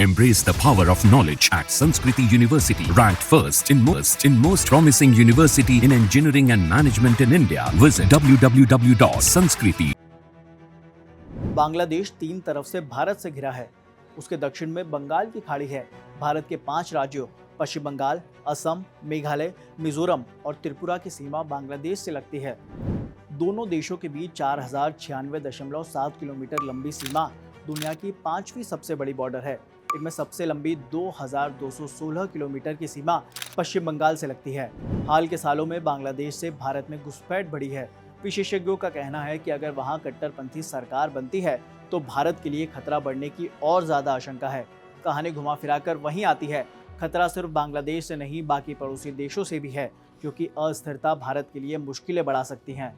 Embrace the power of knowledge at Sanskriti University, ranked first in most promising university in engineering and management in India. Visit www.sanskriti. Bangladesh तीन तरफ से भारत से घिरा है। उसके दक्षिण में बंगाल की खाड़ी है। भारत के 5 राज्यों पश्चिम बंगाल, असम, मेघालय, मिजोरम और त्रिपुरा की सीमा बांग्लादेश से लगती है। दोनों देशों के बीच 4096.7 किलोमीटर लंबी सीमा दुनिया की 5वीं सबसे बड़ी बॉर्डर है। इनमें सबसे लंबी 2216 किलोमीटर की सीमा पश्चिम बंगाल से लगती है। हाल के सालों में बांग्लादेश से भारत में घुसपैठ बढ़ी है। विशेषज्ञों का कहना है कि अगर वहां कट्टरपंथी सरकार बनती है तो भारत के लिए खतरा बढ़ने की और ज्यादा आशंका है। कहानी घुमा फिराकर वहीं आती है, खतरा सिर्फ बांग्लादेश से नहीं बाकी पड़ोसी देशों से भी है, क्योंकि अस्थिरता भारत के लिए मुश्किलें बढ़ा सकती हैं।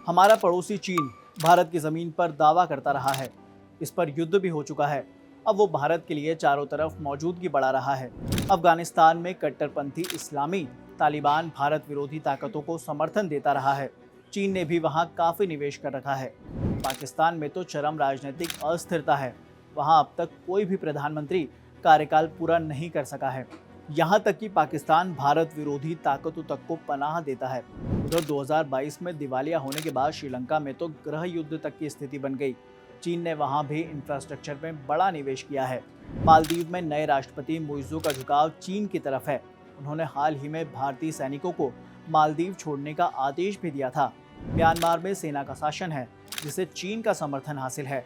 हमारा पड़ोसी चीन भारत की जमीन पर दावा करता रहा है। इस पर युद्ध भी हो चुका है। अब वो भारत के लिए चारों तरफ मौजूदगी बढ़ा रहा है। अफगानिस्तान में कट्टरपंथी इस्लामी तालिबान भारत विरोधी ताकतों को समर्थन देता रहा है। चीन ने भी वहां काफी निवेश कर रखा है। पाकिस्तान में तो चरम राजनीतिक अस्थिरता है। वहां अब तक कोई भी प्रधानमंत्री कार्यकाल पूरा नहीं कर सका है। यहाँ तक कि पाकिस्तान भारत विरोधी ताकतों तक को पनाह देता है। उधर 2022 में दिवालिया होने के बाद श्रीलंका में तो गृह युद्ध तक की स्थिति बन गई। चीन ने वहां भी इंफ्रास्ट्रक्चर में बड़ा निवेश किया है। मालदीव में नए राष्ट्रपति मुइज़्ज़ो का झुकाव चीन की तरफ है। उन्होंने हाल ही में भारतीय सैनिकों को मालदीव छोड़ने का आदेश भी दिया था। म्यांमार में सेना का शासन है, जिसे चीन का समर्थन हासिल है।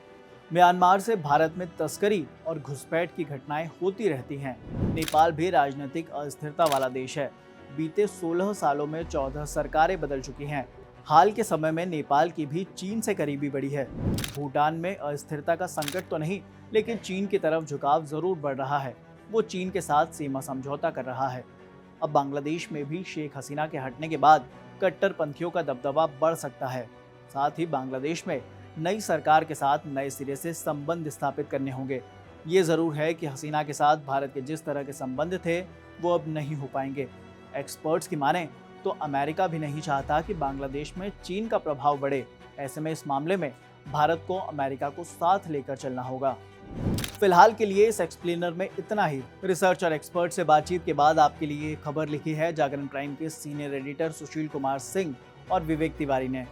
म्यांमार से भारत में तस्करी और घुसपैठ की घटनाएं होती रहती हैं। नेपाल भी राजनीतिक अस्थिरता वाला देश है। बीते 16 सालों में 14 सरकारें बदल चुकी हैं। हाल के समय में नेपाल की भी चीन से करीबी बढ़ी है। भूटान में अस्थिरता का संकट तो नहीं, लेकिन चीन की तरफ झुकाव जरूर बढ़ रहा है। वो चीन के साथ सीमा समझौता कर रहा है। अब बांग्लादेश में भी शेख हसीना के हटने के बाद कट्टरपंथियों का दबदबा बढ़ सकता है। साथ ही बांग्लादेश में नई सरकार के साथ नए सिरे से संबंध स्थापित करने होंगे। ये जरूर है कि हसीना के साथ भारत के जिस तरह के संबंध थे वो अब नहीं हो पाएंगे। एक्सपर्ट्स की माने तो अमेरिका भी नहीं चाहता कि बांग्लादेश में चीन का प्रभाव बढ़े। ऐसे में इस मामले में भारत को अमेरिका को साथ लेकर चलना होगा। फिलहाल के लिए इस एक्सप्लेनर में इतना ही। रिसर्च और एक्सपर्ट से बातचीत के बाद आपके लिए खबर लिखी है जागरण प्राइम के सीनियर एडिटर सुशील कुमार सिंह और विवेक तिवारी ने।